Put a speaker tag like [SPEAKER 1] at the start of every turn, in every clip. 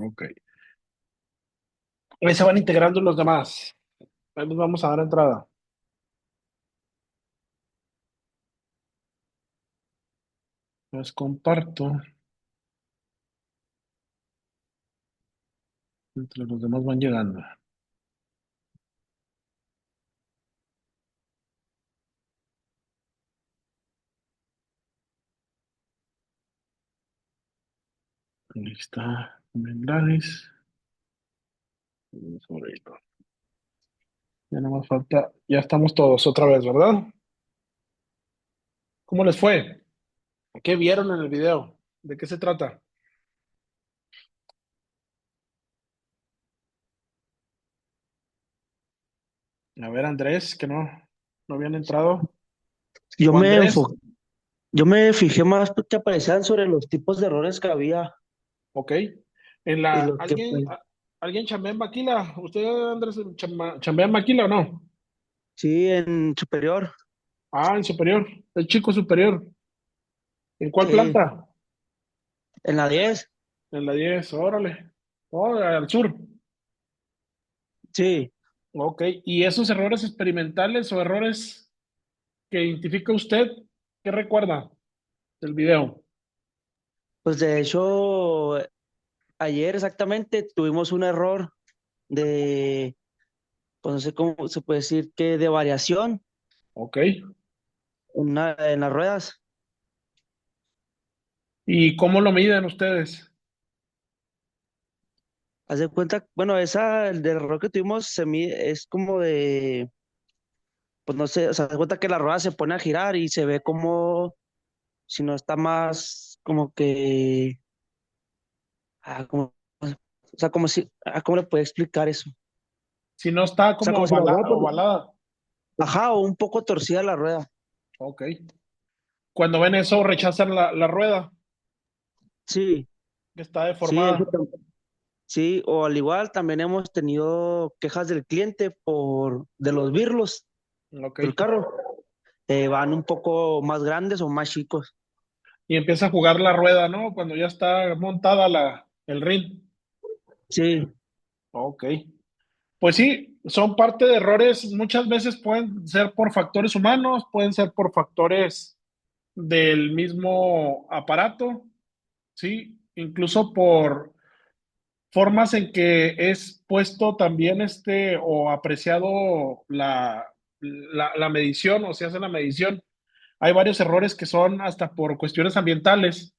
[SPEAKER 1] Ok. Ahí se van integrando los demás. Ahí les vamos a dar entrada. Les comparto. Entre los demás van llegando. Ahí está. Mensajes. Sobre esto. Ya no más falta. Ya estamos todos otra vez, ¿verdad? ¿Cómo les fue? ¿Qué vieron en el video? ¿De qué se trata? A ver, Andrés, que no habían entrado.
[SPEAKER 2] Yo
[SPEAKER 1] O
[SPEAKER 2] me
[SPEAKER 1] Andrés,
[SPEAKER 2] enfo- yo me fijé más que aparecían sobre los tipos de errores que había
[SPEAKER 1] ok. En
[SPEAKER 2] y
[SPEAKER 1] la,
[SPEAKER 2] los que pues
[SPEAKER 1] ¿alguien chambea en Maquila? ¿Usted, Andrés, chambea en Maquila o no?
[SPEAKER 2] sí en superior,
[SPEAKER 1] Ah, en superior, el chico superior. ¿En cuál
[SPEAKER 2] sí,
[SPEAKER 1] planta?
[SPEAKER 2] en la 10
[SPEAKER 1] En la 10, órale. Oh, al sur.
[SPEAKER 2] sí,
[SPEAKER 1] Ok. ¿Y esos errores experimentales o errores que identifica usted, qué recuerda del video?
[SPEAKER 2] pues de hecho ayer exactamente tuvimos un error de, pues no sé cómo se puede decir que de variación
[SPEAKER 1] Ok.
[SPEAKER 2] en las ruedas.
[SPEAKER 1] ¿Y cómo lo miden ustedes?
[SPEAKER 2] Haz de cuenta, bueno, el del error que tuvimos es como de, pues no sé, o sea, haz de cuenta que la rueda se pone a girar y se ve como si no está más como que, como, o sea, como si, ¿cómo le puedo explicar eso? O
[SPEAKER 1] Si no está
[SPEAKER 2] sea,
[SPEAKER 1] como
[SPEAKER 2] como si la rueda,
[SPEAKER 1] ovalada.
[SPEAKER 2] ajá, o un poco torcida la rueda.
[SPEAKER 1] Ok. Cuando ven eso, rechazan la rueda,
[SPEAKER 2] Sí,
[SPEAKER 1] que está
[SPEAKER 2] sí,
[SPEAKER 1] deformada.
[SPEAKER 2] sí, o al igual también hemos tenido quejas del cliente de los birlos
[SPEAKER 1] Ok.
[SPEAKER 2] del carro, van un poco más grandes o más chicos.
[SPEAKER 1] Y empieza a jugar la rueda, ¿no? Cuando ya está montada el ring.
[SPEAKER 2] Sí,
[SPEAKER 1] Ok. Pues sí, son parte de errores, muchas veces pueden ser por factores humanos, pueden ser por factores del mismo aparato, sí, incluso por formas en que es puesto también o apreciado la medición o se hace la medición. Hay varios errores que son hasta por cuestiones ambientales,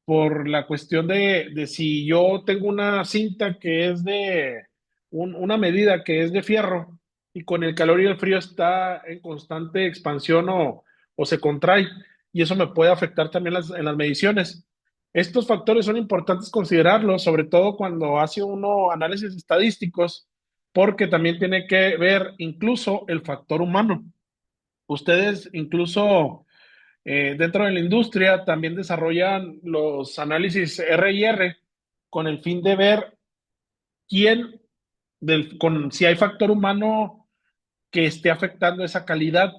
[SPEAKER 1] por la cuestión de si yo tengo una cinta que es una medida que es de fierro y con el calor y el frío está en constante expansión o se contrae y eso me puede afectar también en las mediciones. Estos factores son importantes considerarlos, sobre todo cuando hace uno análisis estadísticos, porque también tiene que ver incluso el factor humano. Ustedes incluso dentro de la industria también desarrollan los análisis R&R con el fin de ver quién, si hay factor humano que esté afectando esa calidad.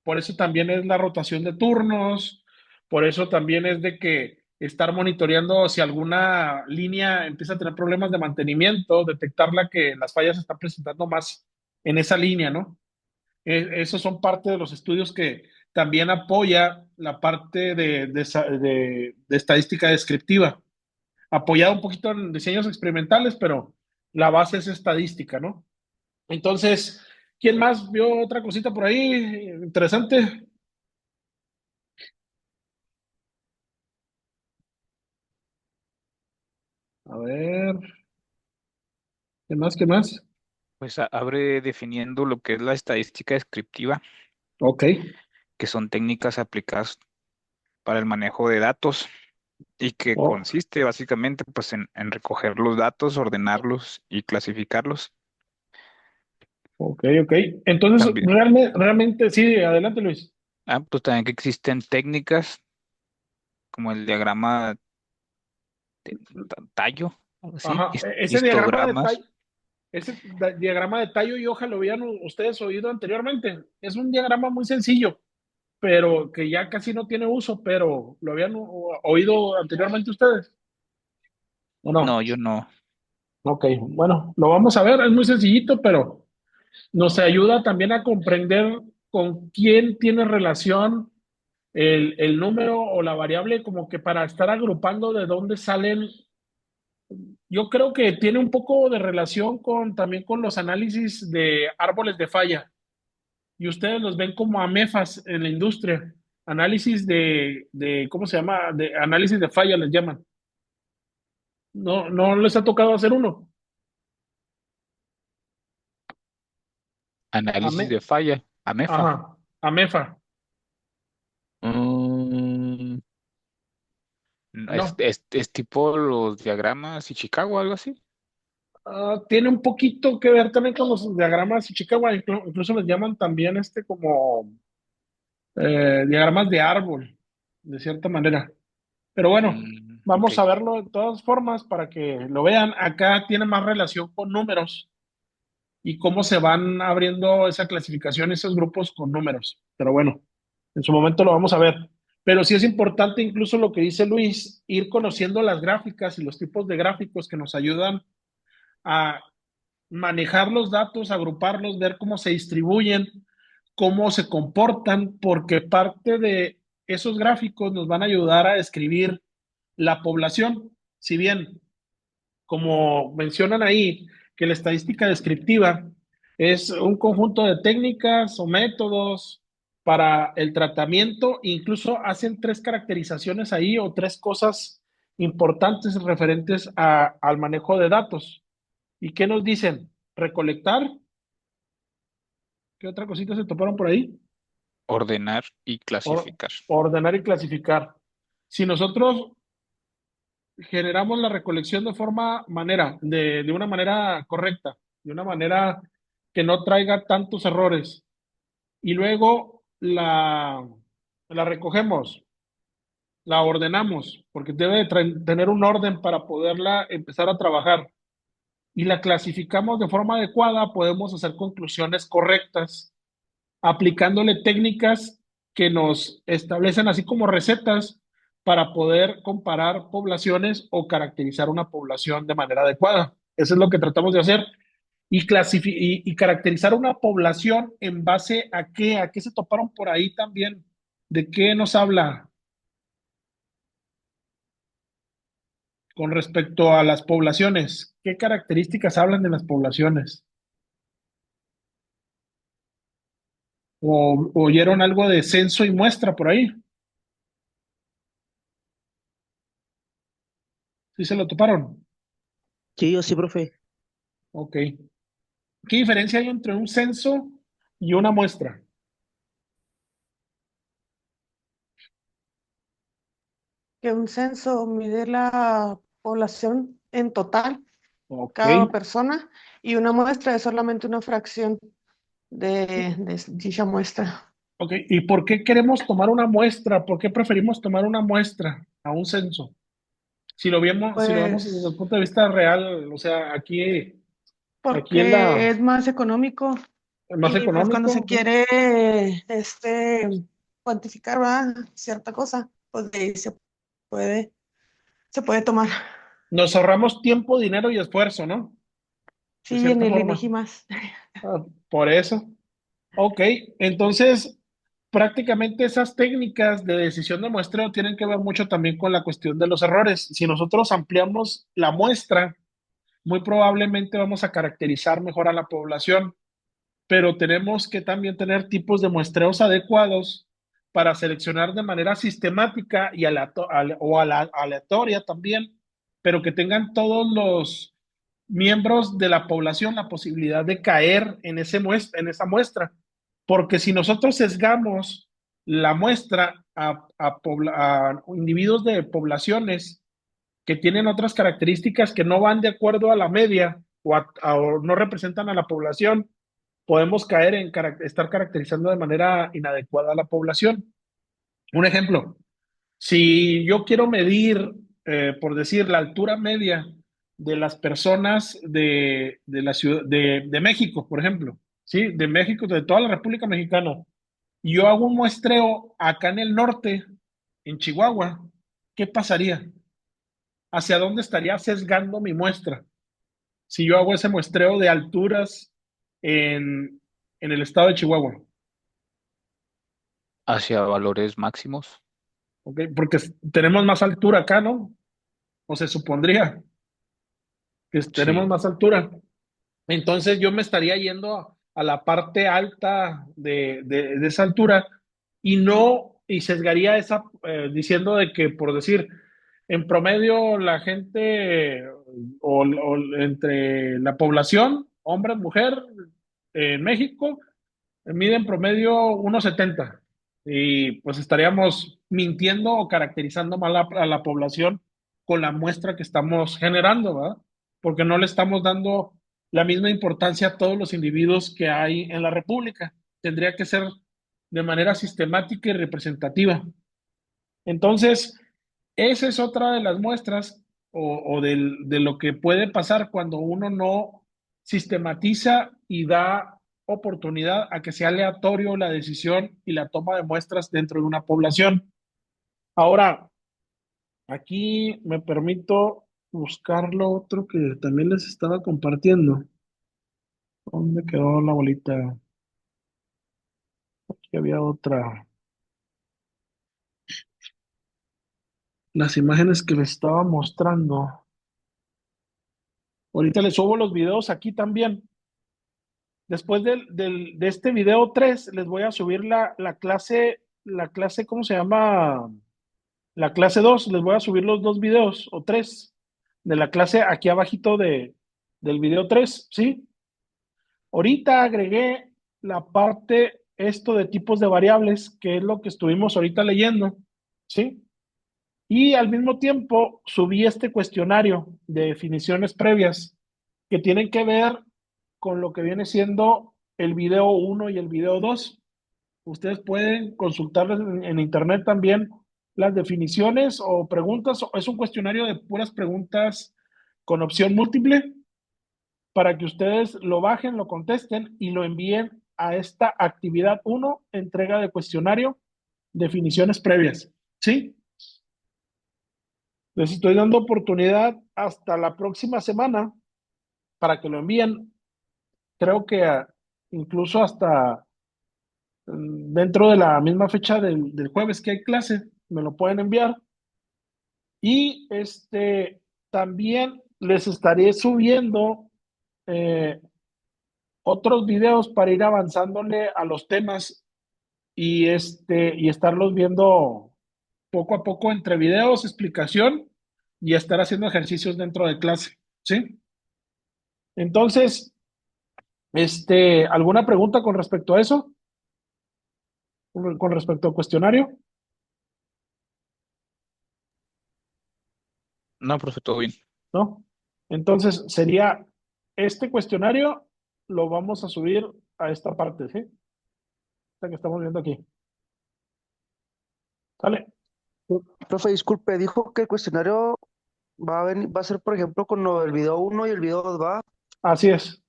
[SPEAKER 1] Por eso también es la rotación de turnos, por eso también es de que estar monitoreando si alguna línea empieza a tener problemas de mantenimiento, detectarla que las fallas se están presentando más en esa línea, ¿no? Esos son parte de los estudios que también apoya la parte de estadística descriptiva, apoyado un poquito en diseños experimentales, pero la base es estadística, ¿no? Entonces, ¿quién más vio otra cosita por ahí interesante? A ver, ¿qué más? ¿Qué más?
[SPEAKER 3] Pues abre definiendo lo que es la estadística descriptiva,
[SPEAKER 1] Ok,
[SPEAKER 3] que son técnicas aplicadas para el manejo de datos y que
[SPEAKER 1] oh,
[SPEAKER 3] consiste básicamente pues en recoger los datos, ordenarlos y clasificarlos.
[SPEAKER 1] ok, ok. Entonces,
[SPEAKER 3] También,
[SPEAKER 1] realmente, sí, adelante, Luis.
[SPEAKER 3] pues también que existen técnicas como el diagrama de tallo, algo así,
[SPEAKER 1] Ajá,
[SPEAKER 3] histogramas.
[SPEAKER 1] ese diagrama de tallo y hoja lo habían ustedes oído anteriormente. Es un diagrama muy sencillo, pero que ya casi no tiene uso, pero lo habían oído anteriormente ustedes, ¿o
[SPEAKER 3] No,
[SPEAKER 1] no?
[SPEAKER 3] yo no.
[SPEAKER 1] Ok, bueno, lo vamos a ver, es muy sencillito, pero nos ayuda también a comprender con quién tiene relación el número o la variable, como que para estar agrupando de dónde salen. Yo creo que tiene un poco de relación con también con los análisis de árboles de falla. Y ustedes los ven como AMEFAs en la industria. Análisis ¿cómo se llama? De análisis de falla les llaman. No, no les ha tocado hacer uno.
[SPEAKER 3] Análisis
[SPEAKER 1] AME,
[SPEAKER 3] de falla, AMEFA.
[SPEAKER 1] ajá, AMEFA.
[SPEAKER 3] Mm, no,
[SPEAKER 1] No.
[SPEAKER 3] es tipo los diagramas y Chicago, algo así.
[SPEAKER 1] Tiene un poquito que ver también con los diagramas de Chicago, incluso les llaman también como diagramas de árbol, de cierta manera. Pero bueno,
[SPEAKER 3] Ok.
[SPEAKER 1] vamos a verlo de todas formas para que lo vean. Acá tiene más relación con números y cómo se van abriendo esa clasificación, esos grupos con números. Pero bueno, en su momento lo vamos a ver. Pero sí es importante, incluso lo que dice Luis, ir conociendo las gráficas y los tipos de gráficos que nos ayudan a manejar los datos, agruparlos, ver cómo se distribuyen, cómo se comportan, porque parte de esos gráficos nos van a ayudar a describir la población. Si bien, como mencionan ahí, que la estadística descriptiva es un conjunto de técnicas o métodos para el tratamiento, incluso hacen tres caracterizaciones ahí o tres cosas importantes referentes al manejo de datos. ¿Y qué nos dicen? Recolectar. ¿Qué otra cosita se toparon por ahí?
[SPEAKER 3] Ordenar y
[SPEAKER 1] Or-
[SPEAKER 3] clasificar.
[SPEAKER 1] ordenar y clasificar. Si nosotros generamos la recolección de una manera correcta, de una manera que no traiga tantos errores, y luego la recogemos, la ordenamos, porque debe de tener un orden para poderla empezar a trabajar, y la clasificamos de forma adecuada, podemos hacer conclusiones correctas aplicándole técnicas que nos establecen así como recetas para poder comparar poblaciones o caracterizar una población de manera adecuada. Eso es lo que tratamos de hacer. Y caracterizar una población en base a qué se toparon por ahí también, de qué nos habla con respecto a las poblaciones, qué características hablan de las poblaciones, o oyeron algo de censo y muestra por ahí, sí se lo toparon.
[SPEAKER 2] Sí, yo sí, profe.
[SPEAKER 1] Ok. ¿Qué diferencia hay entre un censo y una muestra?
[SPEAKER 2] Que un censo mide la población en total,
[SPEAKER 1] Ok,
[SPEAKER 2] cada persona, y una muestra es solamente una fracción de dicha muestra.
[SPEAKER 1] ok. ¿Y por qué queremos tomar una muestra? ¿Por qué preferimos tomar una muestra a un censo? Si lo vemos desde el
[SPEAKER 2] Pues
[SPEAKER 1] punto de vista real, o sea, aquí es
[SPEAKER 2] porque es más económico
[SPEAKER 1] más
[SPEAKER 2] y pues cuando
[SPEAKER 1] económico.
[SPEAKER 2] se
[SPEAKER 1] Ok.
[SPEAKER 2] quiere cuantificar, ¿verdad? Cierta cosa, pues de ahí puede, se puede tomar.
[SPEAKER 1] Nos ahorramos tiempo, dinero y esfuerzo, ¿no? De
[SPEAKER 2] Sí, en
[SPEAKER 1] cierta
[SPEAKER 2] el
[SPEAKER 1] forma.
[SPEAKER 2] INEGI más.
[SPEAKER 1] Por eso. Ok, entonces prácticamente esas técnicas de decisión de muestreo tienen que ver mucho también con la cuestión de los errores. Si nosotros ampliamos la muestra, muy probablemente vamos a caracterizar mejor a la población, pero tenemos que también tener tipos de muestreos adecuados para seleccionar de manera sistemática y aleatoria también, pero que tengan todos los miembros de la población la posibilidad de caer en esa muestra. Porque si nosotros sesgamos la muestra a individuos de poblaciones que tienen otras características que no van de acuerdo a la media o no representan a la población, podemos caer en estar caracterizando de manera inadecuada a la población. Un ejemplo, si yo quiero medir, por decir, la altura media de las personas de la ciudad de México, por ejemplo, ¿sí? De México, de toda la República Mexicana, y yo hago un muestreo acá en el norte, en Chihuahua, ¿qué pasaría? ¿Hacia dónde estaría sesgando mi muestra? si yo hago ese muestreo de alturas en el estado de Chihuahua?
[SPEAKER 3] Hacia valores máximos.
[SPEAKER 1] ¿Ok? Porque tenemos más altura acá, ¿no? O se supondría que tenemos
[SPEAKER 3] Sí.
[SPEAKER 1] más altura. Entonces yo me estaría yendo a la parte alta de esa altura y no, y sesgaría esa, diciendo de que, por decir, en promedio la gente o entre la población, hombre, mujer, en México, mide en promedio 1,70 y pues estaríamos mintiendo o caracterizando mal a la población con la muestra que estamos generando, ¿verdad? Porque no le estamos dando la misma importancia a todos los individuos que hay en la República. Tendría que ser de manera sistemática y representativa. Entonces, esa es otra de las muestras de lo que puede pasar cuando uno no sistematiza y da oportunidad a que sea aleatorio la decisión y la toma de muestras dentro de una población. Ahora, aquí me permito buscar lo otro que también les estaba compartiendo. ¿Dónde quedó la bolita? Aquí había otra. Las imágenes que les estaba mostrando. Ahorita les subo los videos aquí también. Después de este video 3 les voy a subir la clase, ¿cómo se llama? La clase 2 les voy a subir los dos videos o tres de la clase aquí abajito del video 3, ¿sí? Ahorita agregué la parte, esto de tipos de variables, que es lo que estuvimos ahorita leyendo, ¿sí? Y al mismo tiempo subí este cuestionario de definiciones previas que tienen que ver con lo que viene siendo el video uno y el video 2. Ustedes pueden consultar en internet también las definiciones o preguntas. Es un cuestionario de puras preguntas con opción múltiple para que ustedes lo bajen, lo contesten y lo envíen a esta actividad uno, entrega de cuestionario, definiciones previas. ¿Sí? Les estoy dando oportunidad hasta la próxima semana para que lo envíen. Creo que incluso hasta dentro de la misma fecha del jueves que hay clase, me lo pueden enviar. Y también les estaré subiendo eh, otros videos para ir avanzándole a los temas y estarlos viendo poco a poco entre videos, explicación y estar haciendo ejercicios dentro de clase. ¿Sí? Entonces, ¿alguna pregunta con respecto a eso? Con respecto al cuestionario,
[SPEAKER 3] No, profe, todo bien.
[SPEAKER 1] ¿no? Entonces, sería este cuestionario, lo vamos a subir a esta parte, ¿sí? Esta que estamos viendo aquí. ¿Sale?
[SPEAKER 2] Profe, disculpe, dijo que el cuestionario va a ser, por ejemplo, con lo del video uno y el video 2, ¿va?
[SPEAKER 1] Así es.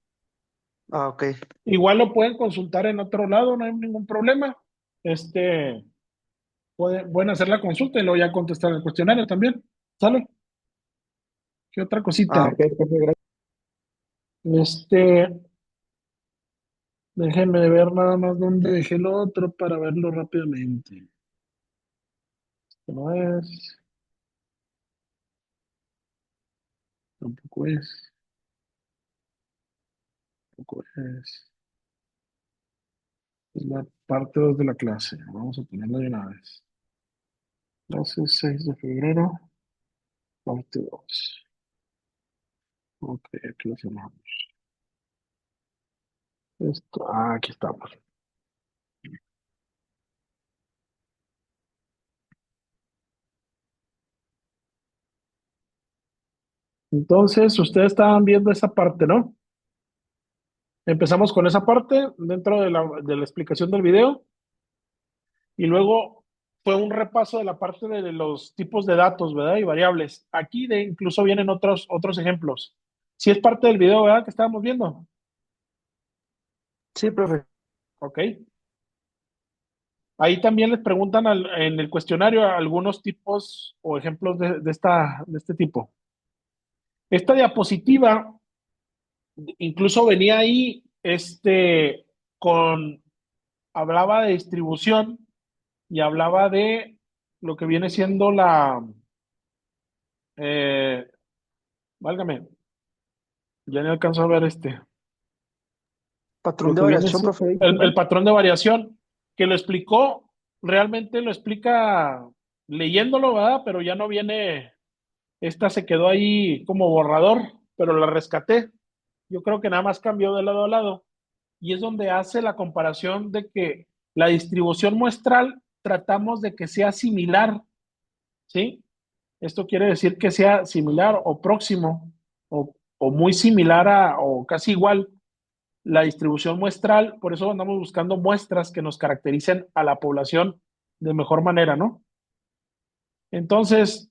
[SPEAKER 2] Ah, ok.
[SPEAKER 1] Igual lo pueden consultar en otro lado, no hay ningún problema. Este, pueden hacer la consulta y luego ya contestar el cuestionario también. ¿Sale? ¿Qué otra
[SPEAKER 2] Ah,
[SPEAKER 1] cosita?
[SPEAKER 2] ok, profe, gracias.
[SPEAKER 1] Este, déjenme ver nada más dónde dejé el otro para verlo rápidamente. Esto no es, tampoco es, tampoco es. Es la parte 2 de la clase. Vamos a ponerla de una vez. Clase 6 de febrero, parte 2. Ok, aquí lo cerramos. Esto, aquí estamos. Entonces, ustedes estaban viendo esa parte, ¿no? Empezamos con esa parte dentro de la explicación del video y luego fue un repaso de la parte de los tipos de datos, ¿verdad? Y variables. Aquí incluso vienen otros ejemplos. Si es parte del video, ¿verdad? Que estábamos viendo.
[SPEAKER 2] Sí, profe.
[SPEAKER 1] Ok. Ahí también les preguntan en el cuestionario algunos tipos o ejemplos de este tipo. Esta diapositiva incluso venía ahí, con, hablaba de distribución y hablaba de lo que viene siendo eh, válgame, ya no alcanzo a ver
[SPEAKER 2] Patrón
[SPEAKER 1] lo
[SPEAKER 2] de
[SPEAKER 1] que viene
[SPEAKER 2] variación,
[SPEAKER 1] siendo
[SPEAKER 2] profe,
[SPEAKER 1] el
[SPEAKER 2] ¿no?
[SPEAKER 1] patrón de variación, que lo explicó, realmente lo explica leyéndolo, ¿verdad? Pero ya no viene, esta se quedó ahí como borrador, pero la rescaté. Yo creo que nada más cambió de lado a lado. Y es donde hace la comparación de que la distribución muestral tratamos de que sea similar, ¿sí? Esto quiere decir que sea similar o próximo o muy similar o casi igual la distribución muestral, por eso andamos buscando muestras que nos caractericen a la población de mejor manera, ¿no? Entonces,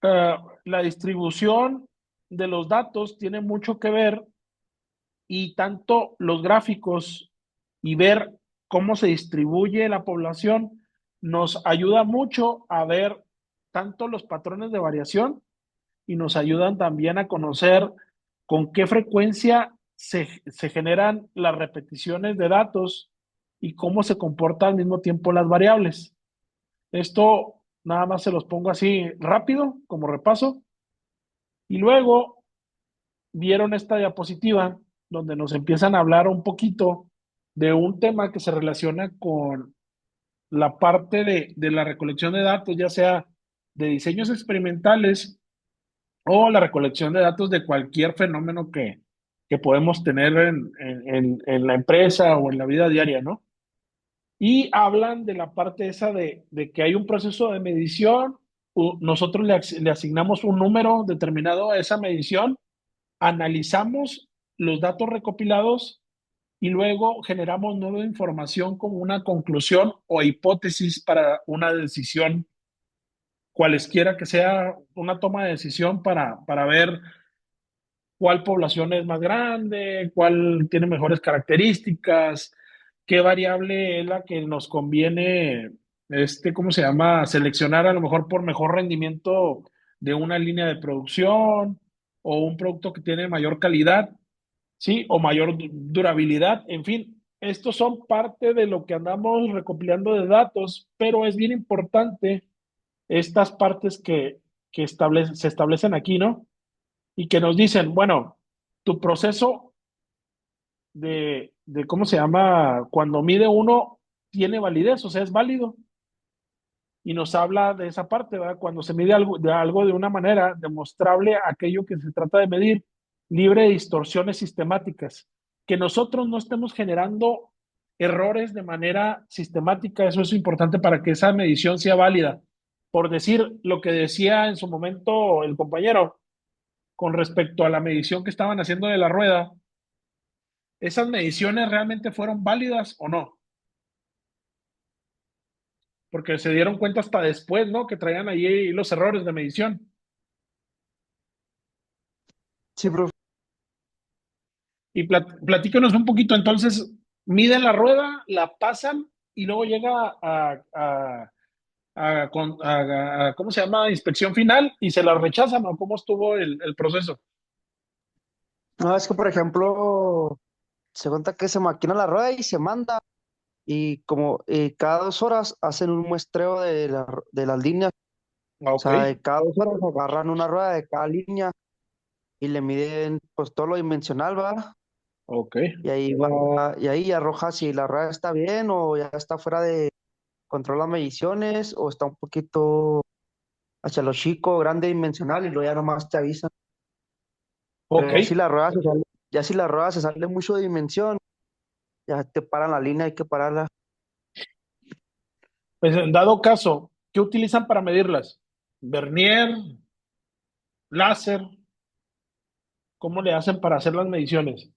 [SPEAKER 1] la distribución de los datos tiene mucho que ver y tanto los gráficos y ver cómo se distribuye la población nos ayuda mucho a ver tanto los patrones de variación y nos ayudan también a conocer con qué frecuencia se generan las repeticiones de datos y cómo se comportan al mismo tiempo las variables. Esto nada más se los pongo así rápido, como repaso, y luego vieron esta diapositiva donde nos empiezan a hablar un poquito de un tema que se relaciona con la parte de la recolección de datos, ya sea de diseños experimentales o la recolección de datos de cualquier fenómeno que podemos tener en la empresa o en la vida diaria, ¿no? Y hablan de la parte esa de que hay un proceso de medición, nosotros le asignamos un número determinado a esa medición, analizamos los datos recopilados y luego generamos nueva información como una conclusión o hipótesis para una decisión, cualesquiera que sea una toma de decisión para ver cuál población es más grande, cuál tiene mejores características, qué variable es la que nos conviene, ¿cómo se llama? Seleccionar a lo mejor por mejor rendimiento de una línea de producción o un producto que tiene mayor calidad, ¿sí? O mayor durabilidad, en fin. Estos son parte de lo que andamos recopilando de datos, pero es bien importante estas partes que se establecen aquí, ¿no? Y que nos dicen, bueno, tu proceso ¿cómo se llama? Cuando mide uno, tiene validez, o sea, es válido. Y nos habla de esa parte, ¿verdad? Cuando se mide algo de una manera demostrable, aquello que se trata de medir, libre de distorsiones sistemáticas. Que nosotros no estemos generando errores de manera sistemática, eso es importante para que esa medición sea válida. Por decir lo que decía en su momento el compañero, con respecto a la medición que estaban haciendo de la rueda, ¿esas mediciones realmente fueron válidas o no? Porque se dieron cuenta hasta después, ¿no? Que traían ahí los errores de medición.
[SPEAKER 2] Sí, profe.
[SPEAKER 1] Y platícanos un poquito, entonces, miden la rueda, la pasan y luego llega ¿cómo se llama? Inspección final y se la rechazan, ¿o cómo estuvo el proceso?
[SPEAKER 2] No, es que, por ejemplo, se cuenta que se maquina la rueda y se manda. Y como cada 2 horas hacen un muestreo de las líneas.
[SPEAKER 1] Ah,
[SPEAKER 2] O
[SPEAKER 1] ok,
[SPEAKER 2] sea, de cada 2 horas agarran una rueda de cada línea y le miden pues todo lo dimensional, ¿va?
[SPEAKER 1] ok.
[SPEAKER 2] Y ahí va, y ahí arroja si la rueda está bien o ya está fuera de control las mediciones o está un poquito hacia lo chico, grande dimensional y luego ya nomás te avisan. Pero
[SPEAKER 1] Ok,
[SPEAKER 2] ya si la rueda se sale mucho de dimensión, ya te paran la línea, hay que pararla.
[SPEAKER 1] pues en dado caso, ¿qué utilizan para medirlas? Vernier, láser, ¿cómo le hacen para hacer las mediciones?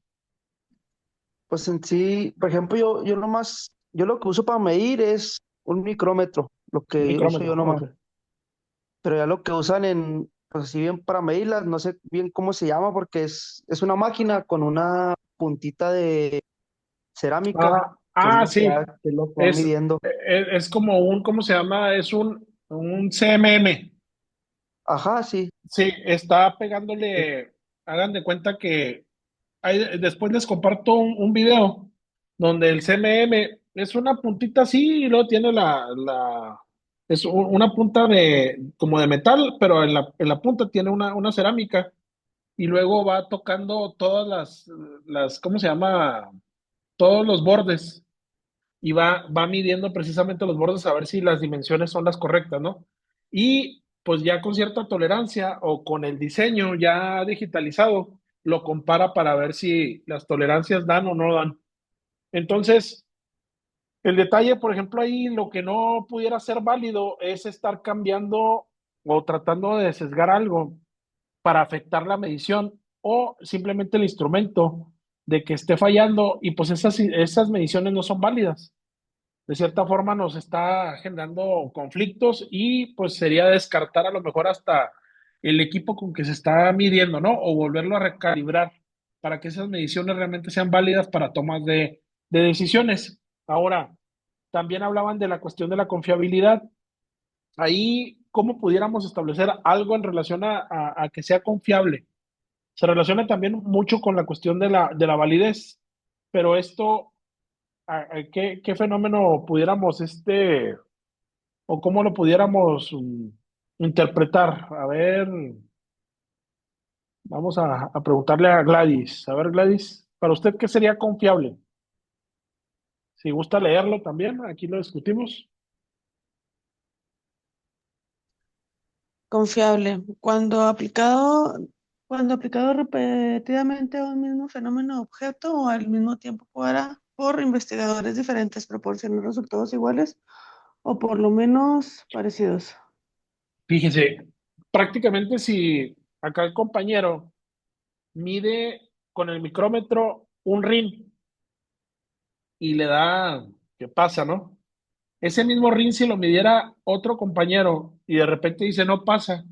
[SPEAKER 2] Pues en sí, por ejemplo, yo nomás, yo lo que uso para medir es un micrómetro, lo
[SPEAKER 1] Un
[SPEAKER 2] que uso
[SPEAKER 1] micrómetro,
[SPEAKER 2] yo nomás.
[SPEAKER 1] ok.
[SPEAKER 2] Pero ya lo que usan pues así bien para medirlas, no sé bien cómo se llama porque es una máquina con una puntita de cerámica,
[SPEAKER 1] Sí,
[SPEAKER 2] que es lo que van
[SPEAKER 1] es,
[SPEAKER 2] midiendo.
[SPEAKER 1] es como ¿cómo se llama? Es un CMM.
[SPEAKER 2] Ajá, sí.
[SPEAKER 1] Sí, está pegándole. hagan de cuenta que después les comparto un video donde el CMM es una puntita así y luego tiene una punta como de metal, pero en la punta tiene una cerámica y luego va tocando todas ¿cómo se llama? Todos los bordes y va midiendo precisamente los bordes a ver si las dimensiones son las correctas, ¿no? Y pues ya con cierta tolerancia o con el diseño ya digitalizado, lo compara para ver si las tolerancias dan o no dan. Entonces, el detalle, por ejemplo, ahí lo que no pudiera ser válido es estar cambiando o tratando de sesgar algo para afectar la medición o simplemente el instrumento de que esté fallando y pues esas mediciones no son válidas. De cierta forma nos está generando conflictos y pues sería descartar a lo mejor hasta el equipo con que se está midiendo, ¿no? O volverlo a recalibrar para que esas mediciones realmente sean válidas para tomas de decisiones. Ahora, también hablaban de la cuestión de la confiabilidad. Ahí, ¿cómo pudiéramos establecer algo en relación a que sea confiable? Se relaciona también mucho con la cuestión de la validez, pero esto, ¿qué fenómeno pudiéramos o cómo lo pudiéramos interpretar? A ver, vamos a preguntarle a Gladys. A ver, Gladys, ¿para usted qué sería confiable? Si gusta leerlo también, aquí lo discutimos.
[SPEAKER 4] Confiable. Cuando aplicado repetidamente a un mismo fenómeno o objeto o al mismo tiempo por investigadores diferentes, proporciona resultados iguales o por lo menos parecidos.
[SPEAKER 1] Fíjese, prácticamente si acá el compañero mide con el micrómetro un rin y le da, ¿qué pasa, no? Ese mismo rin, si lo midiera otro compañero y de repente dice no pasa,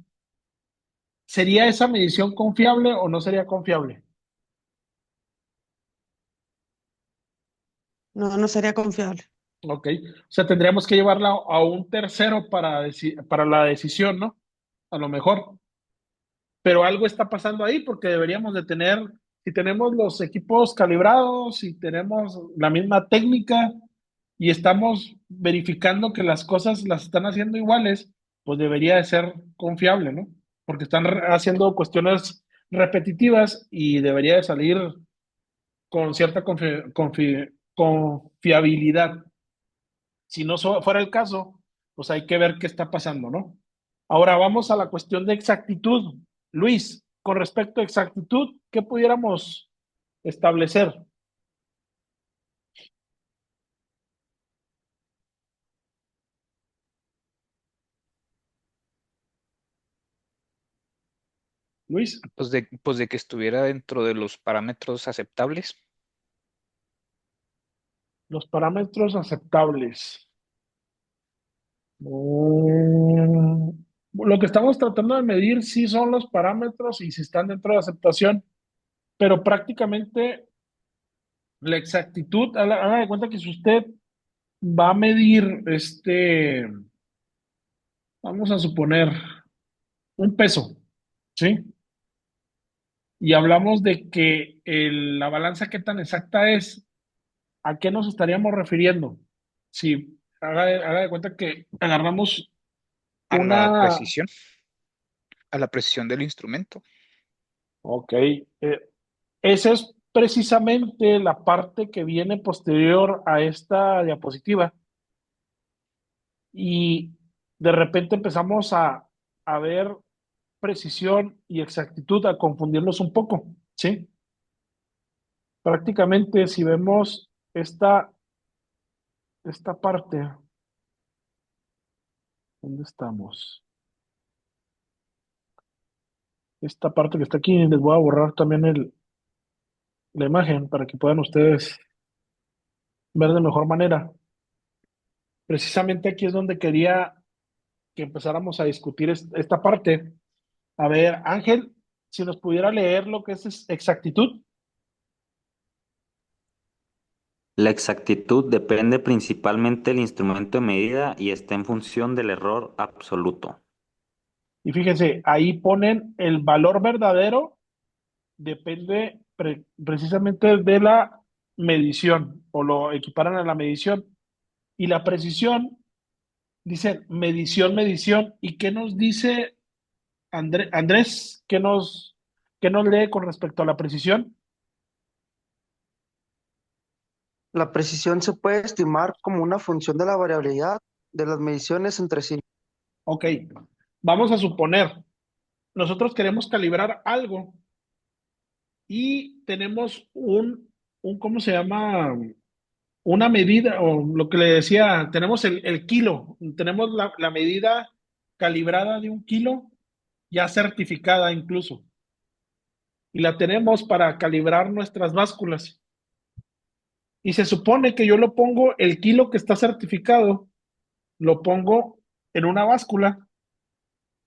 [SPEAKER 1] ¿sería esa medición confiable o no sería confiable?
[SPEAKER 4] No, no sería confiable.
[SPEAKER 1] Ok, o sea, tendríamos que llevarla a un tercero para la decisión, ¿no? A lo mejor, pero algo está pasando ahí porque deberíamos de tener, si tenemos los equipos calibrados, si tenemos la misma técnica y estamos verificando que las cosas las están haciendo iguales, pues debería de ser confiable, ¿no? Porque están haciendo cuestiones repetitivas y debería de salir con cierta confiabilidad. Si no fuera el caso, pues hay que ver qué está pasando, ¿no? Ahora vamos a la cuestión de exactitud. Luis, con respecto a exactitud, ¿qué pudiéramos establecer? Luis,
[SPEAKER 3] Pues de que estuviera dentro de los parámetros aceptables.
[SPEAKER 1] los parámetros aceptables. Mm, lo que estamos tratando de medir sí son los parámetros y si están dentro de aceptación, pero prácticamente la exactitud, haga de cuenta que si usted va a medir vamos a suponer un peso, ¿sí? Y hablamos de que la balanza qué tan exacta es, ¿a qué nos estaríamos refiriendo? Si haga de cuenta que agarramos
[SPEAKER 3] A la
[SPEAKER 1] una,
[SPEAKER 3] precisión, a la precisión del instrumento.
[SPEAKER 1] ok, esa es precisamente la parte que viene posterior a esta diapositiva y de repente empezamos a ver precisión y exactitud, a confundirlos un poco, ¿sí? Prácticamente si vemos esta parte, ¿dónde estamos? Esta parte que está aquí, les voy a borrar también la imagen para que puedan ustedes ver de mejor manera. Precisamente aquí es donde quería que empezáramos a discutir esta parte. A ver, Ángel, si nos pudiera leer lo que es exactitud.
[SPEAKER 5] La exactitud depende principalmente del instrumento de medida y está en función del error absoluto.
[SPEAKER 1] Y fíjense, ahí ponen el valor verdadero depende precisamente de la medición, o lo equiparan a la medición. Y la precisión, dicen medición, medición. ¿Y qué nos dice Andrés? Qué nos lee con respecto a la precisión?
[SPEAKER 2] La precisión se puede estimar como una función de la variabilidad de las mediciones entre sí.
[SPEAKER 1] Ok, vamos a suponer, nosotros queremos calibrar algo y tenemos ¿cómo se llama? Una medida, o lo que le decía, tenemos el kilo, tenemos la medida calibrada de un kilo, ya certificada incluso, y la tenemos para calibrar nuestras básculas. Y se supone que yo lo pongo, el kilo que está certificado, lo pongo en una báscula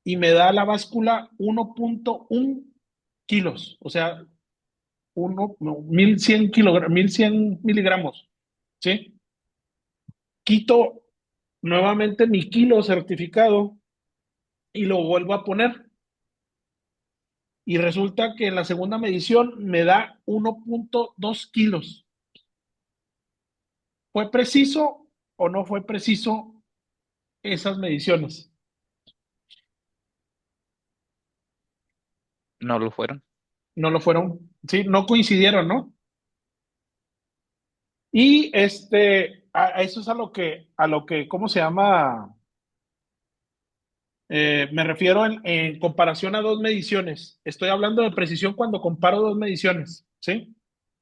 [SPEAKER 1] y me da la báscula 1.1 kilos, o sea, no, 1100 kilogramos, 1100 miligramos, ¿sí? Quito nuevamente mi kilo certificado y lo vuelvo a poner. Y resulta que en la segunda medición me da 1.2 kilos. ¿Fue preciso o no fue preciso esas mediciones?
[SPEAKER 3] No lo fueron.
[SPEAKER 1] No lo fueron, sí, no coincidieron, ¿no? Y a eso es a lo que, ¿cómo se llama? Me refiero en comparación a dos mediciones. Estoy hablando de precisión cuando comparo dos mediciones, ¿sí?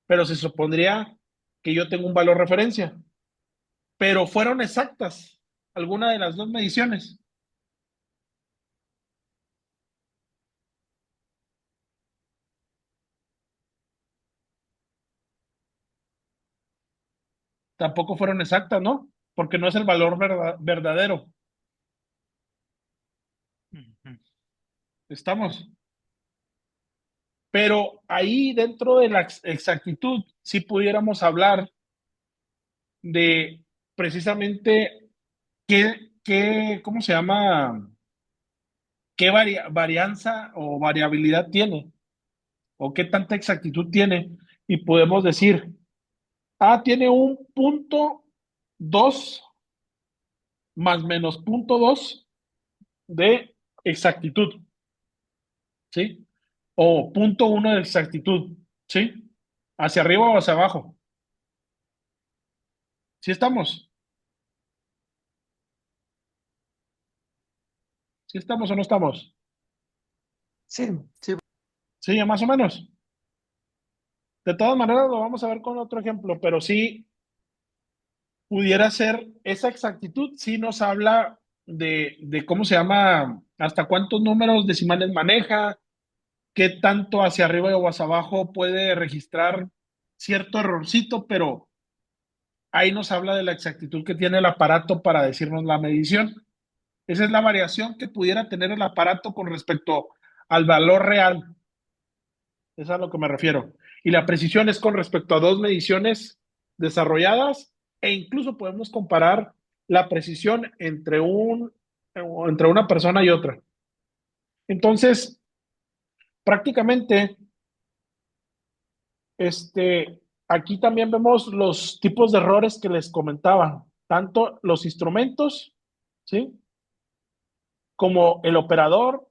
[SPEAKER 1] Pero se supondría que yo tengo un valor referencia. Pero fueron exactas alguna de las dos mediciones. Tampoco fueron exactas, ¿no? Porque no es el valor verdadero.
[SPEAKER 3] Ujú.
[SPEAKER 1] Estamos. Pero ahí dentro de la exactitud, sí pudiéramos hablar de precisamente ¿cómo se llama? ¿Qué varianza o variabilidad tiene? ¿O qué tanta exactitud tiene? Y podemos decir, tiene un punto 2 más menos punto 2 de exactitud, ¿sí? O punto 1 de exactitud, ¿sí? Hacia arriba o hacia abajo. ¿Sí estamos? ¿Sí estamos o no estamos?
[SPEAKER 2] Sí, sí.
[SPEAKER 1] Sí, ya más o menos. De todas maneras, lo vamos a ver con otro ejemplo, pero sí pudiera ser esa exactitud, sí nos habla de cómo se llama, hasta cuántos números decimales maneja, qué tanto hacia arriba o hacia abajo puede registrar cierto errorcito, pero ahí nos habla de la exactitud que tiene el aparato para decirnos la medición. Esa es la variación que pudiera tener el aparato con respecto al valor real. Es a lo que me refiero. Y la precisión es con respecto a dos mediciones desarrolladas e incluso podemos comparar la precisión entre una persona y otra. Entonces, prácticamente, aquí también vemos los tipos de errores que les comentaba, tanto los instrumentos, ¿sí? Como el operador,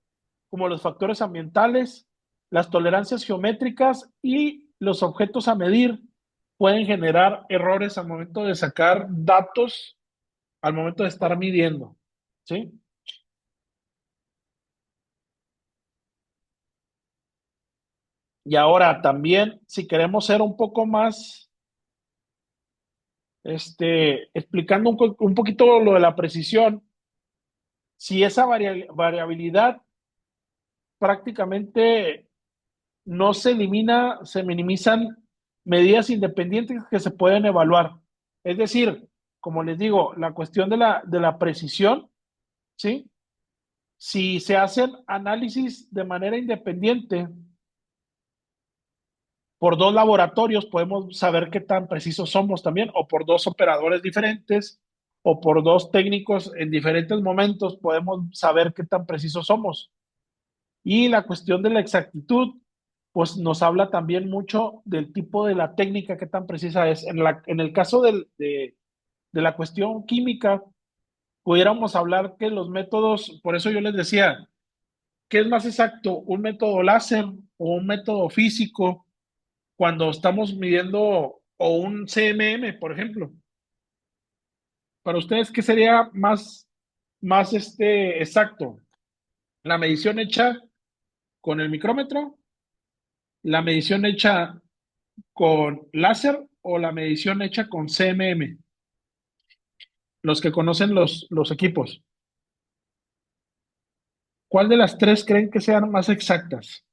[SPEAKER 1] como los factores ambientales, las tolerancias geométricas y los objetos a medir pueden generar errores al momento de sacar datos, al momento de estar midiendo, ¿sí? Y ahora también, si queremos ser un poco más, explicando un poquito lo de la precisión, si esa variabilidad prácticamente no se elimina, se minimizan medidas independientes que se pueden evaluar. Es decir, como les digo, la cuestión de la precisión, ¿sí? Si se hacen análisis de manera independiente por dos laboratorios, podemos saber qué tan precisos somos también, o por dos operadores diferentes, o por dos técnicos en diferentes momentos, podemos saber qué tan precisos somos. Y la cuestión de la exactitud pues nos habla también mucho del tipo de la técnica, qué tan precisa es. En el caso de la cuestión química, pudiéramos hablar que los métodos, por eso yo les decía, ¿qué es más exacto? ¿Un método láser o un método físico cuando estamos midiendo o un CMM, por ejemplo? Para ustedes, ¿qué sería más exacto? ¿La medición hecha con el micrómetro? ¿La medición hecha con láser o la medición hecha con CMM? Los que conocen los equipos. ¿Cuál de las tres creen que sean más exactas?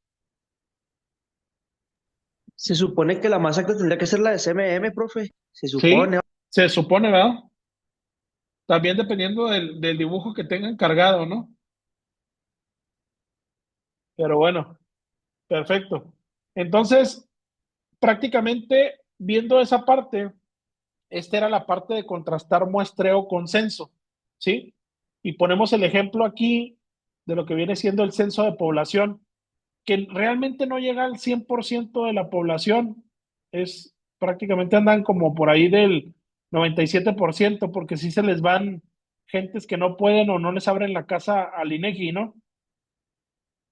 [SPEAKER 2] Se supone que la más exacta tendría que ser la de CMM, profe. Se supone.
[SPEAKER 1] Sí, se supone, ¿verdad? También dependiendo del dibujo que tengan cargado, ¿no? Pero bueno, perfecto. Entonces, prácticamente viendo esa parte, esta era la parte de contrastar muestreo con censo, ¿sí? Y ponemos el ejemplo aquí de lo que viene siendo el censo de población, que realmente no llega al 100% de la población, es prácticamente andan como por ahí del 97%, porque sí se les van gentes que no pueden o no les abren la casa al INEGI, ¿no?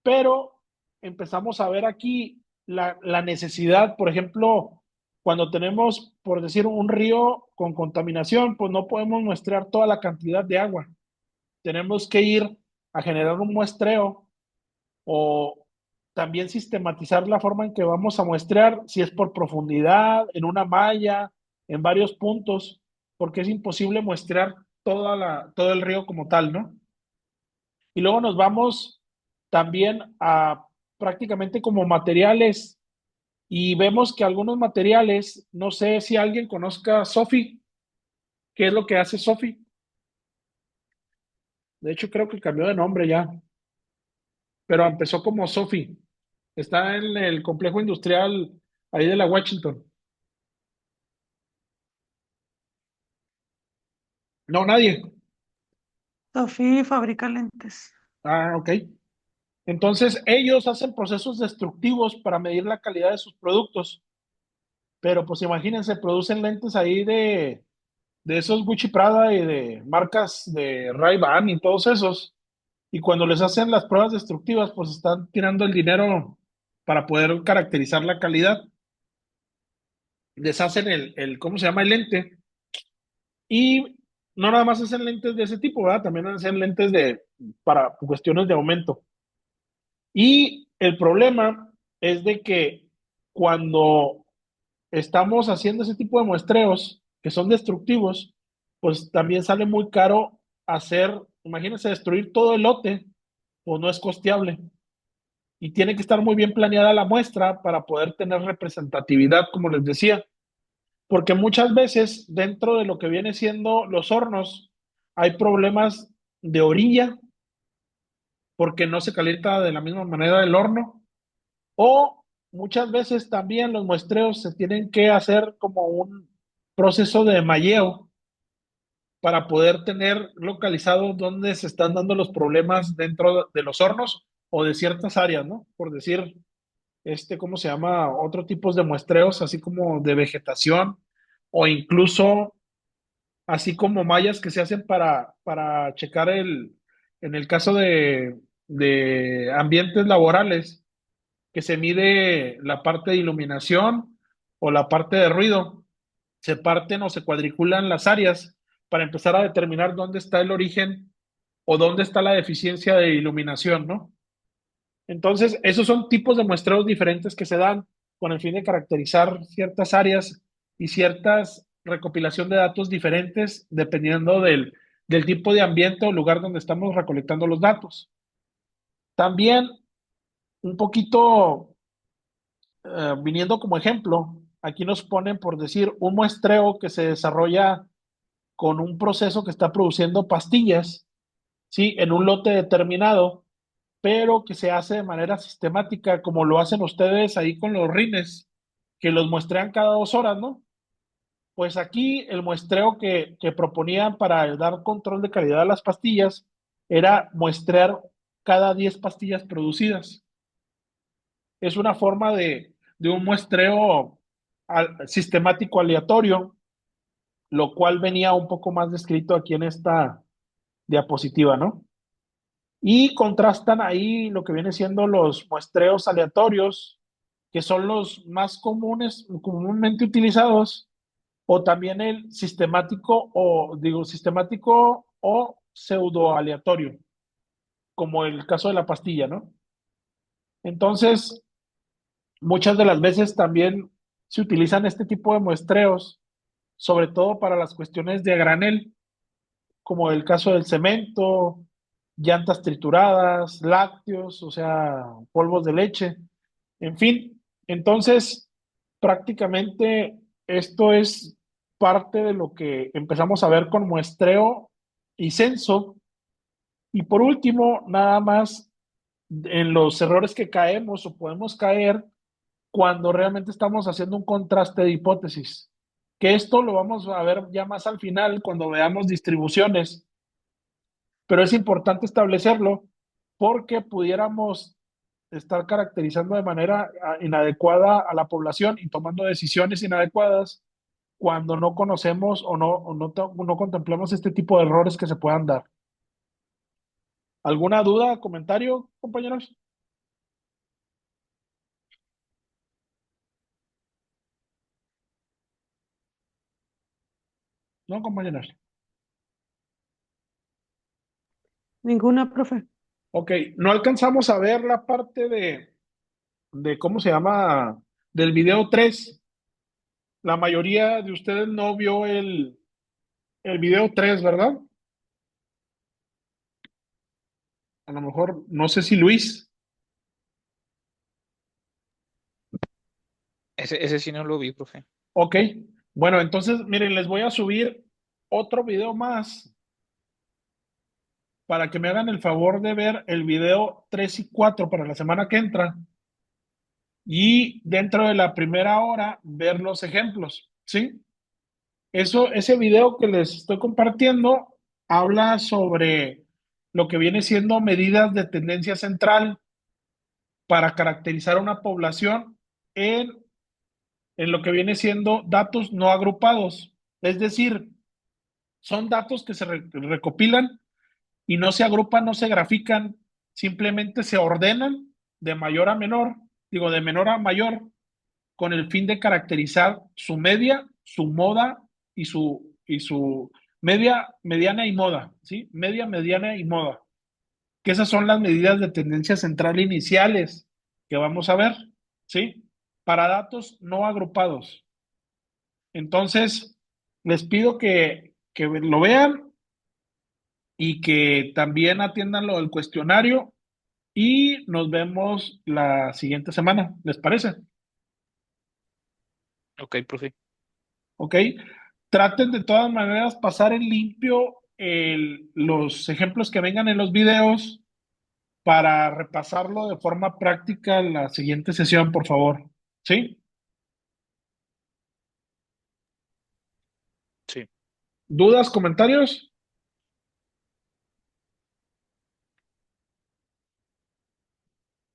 [SPEAKER 1] Pero empezamos a ver aquí la necesidad, por ejemplo, cuando tenemos, por decir, un río con contaminación, pues no podemos muestrear toda la cantidad de agua. Tenemos que ir a generar un muestreo o también sistematizar la forma en que vamos a muestrear, si es por profundidad, en una malla, en varios puntos, porque es imposible muestrear todo el río como tal, ¿no? Y luego nos vamos también a prácticamente como materiales y vemos que algunos materiales, no sé si alguien conozca Sofi, qué es lo que hace Sofi. De hecho, creo que cambió de nombre ya, pero empezó como Sofi. Está en el complejo industrial ahí de la Washington. No, nadie.
[SPEAKER 4] Sofía fabrica lentes.
[SPEAKER 1] Ah, ok. Entonces, ellos hacen procesos destructivos para medir la calidad de sus productos, pero pues imagínense, producen lentes ahí de esos Gucci Prada y de marcas de Ray-Ban y todos esos. Y cuando les hacen las pruebas destructivas, pues están tirando el dinero para poder caracterizar la calidad. Les hacen ¿cómo se llama? El lente. Y no nada más hacen lentes de ese tipo, ¿verdad? También hacen lentes para cuestiones de aumento. Y el problema es de que cuando estamos haciendo ese tipo de muestreos que son destructivos, pues también sale muy caro hacer, imagínense, destruir todo el lote, pues no es costeable. Y tiene que estar muy bien planeada la muestra para poder tener representatividad, como les decía, porque muchas veces dentro de lo que viene siendo los hornos hay problemas de orilla, porque no se calienta de la misma manera el horno, o muchas veces también los muestreos se tienen que hacer como un proceso de malleo para poder tener localizado dónde se están dando los problemas dentro de los hornos o de ciertas áreas, ¿no? Por decir, ¿cómo se llama? Otro tipos de muestreos, así como de vegetación o incluso así como mallas que se hacen para checar en el caso de ambientes laborales, que se mide la parte de iluminación o la parte de ruido, se parten o se cuadriculan las áreas para empezar a determinar dónde está el origen o dónde está la deficiencia de iluminación, ¿no? Entonces, esos son tipos de muestreos diferentes que se dan con el fin de caracterizar ciertas áreas y ciertas recopilación de datos diferentes dependiendo del tipo de ambiente o lugar donde estamos recolectando los datos. También, un poquito viniendo como ejemplo, aquí nos ponen por decir un muestreo que se desarrolla con un proceso que está produciendo pastillas, ¿sí? En un lote determinado, pero que se hace de manera sistemática, como lo hacen ustedes ahí con los rines, que los muestrean cada 2 horas, ¿no? Pues aquí el muestreo que proponían para dar control de calidad a las pastillas era muestrear cada 10 pastillas producidas. es una forma de un muestreo sistemático aleatorio, lo cual venía un poco más descrito aquí en esta diapositiva, ¿no? Y contrastan ahí lo que viene siendo los muestreos aleatorios, que son los más comúnmente utilizados, o también el sistemático o pseudo aleatorio, como el caso de la pastilla, ¿no? Entonces, muchas de las veces también se utilizan este tipo de muestreos, sobre todo para las cuestiones de a granel, como el caso del cemento, llantas trituradas, lácteos, o sea, polvos de leche, en fin. Entonces, prácticamente esto es parte de lo que empezamos a ver con muestreo y censo. Y por último, nada más en los errores que caemos o podemos caer cuando realmente estamos haciendo un contraste de hipótesis. Que esto lo vamos a ver ya más al final cuando veamos distribuciones, pero es importante establecerlo porque pudiéramos estar caracterizando de manera inadecuada a la población y tomando decisiones inadecuadas cuando no conocemos o no contemplamos este tipo de errores que se puedan dar. ¿Alguna duda, comentario, compañeros? No, compañeros.
[SPEAKER 4] Ninguna, profe.
[SPEAKER 1] Ok, no alcanzamos a ver la parte de ¿cómo se llama? Del video 3. La mayoría de ustedes no vio el video 3, ¿verdad? A lo mejor, no sé si Luis.
[SPEAKER 3] Ese sí no lo vi, profe.
[SPEAKER 1] Ok, bueno, entonces, miren, les voy a subir otro video más para que me hagan el favor de ver el video 3 y 4 para la semana que entra y dentro de la primera hora ver los ejemplos, ¿sí? Ese video que les estoy compartiendo habla sobre lo que viene siendo medidas de tendencia central para caracterizar una población en, en lo que viene siendo datos no agrupados. Es decir, son datos que se recopilan y no se agrupan, no se grafican, simplemente se ordenan de mayor a menor, digo, de menor a mayor, con el fin de caracterizar su media, su moda y su media, mediana y moda, ¿sí? Media, mediana y moda. Que esas son las medidas de tendencia central iniciales que vamos a ver, ¿sí? Para datos no agrupados. Entonces, les pido que lo vean y que también atiendan lo del cuestionario y nos vemos la siguiente semana. ¿Les parece?
[SPEAKER 3] Ok, profe.
[SPEAKER 1] ¿Ok? Traten de todas maneras pasar en limpio los ejemplos que vengan en los videos para repasarlo de forma práctica en la siguiente sesión, por favor. ¿Sí?
[SPEAKER 3] Sí.
[SPEAKER 1] ¿Dudas, comentarios?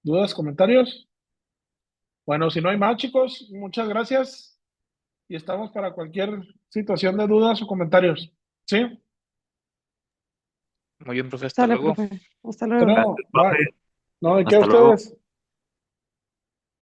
[SPEAKER 1] ¿Dudas, comentarios? Bueno, si no hay más, chicos, muchas gracias y estamos para cualquier situación de dudas o comentarios. ¿Sí?
[SPEAKER 3] Muy bien, profe. Hasta
[SPEAKER 4] Sale,
[SPEAKER 3] luego.
[SPEAKER 4] profe. Hasta
[SPEAKER 1] Hasta
[SPEAKER 4] luego.
[SPEAKER 1] luego. Bye. No, ¿de qué a
[SPEAKER 5] Hasta luego.
[SPEAKER 1] ustedes?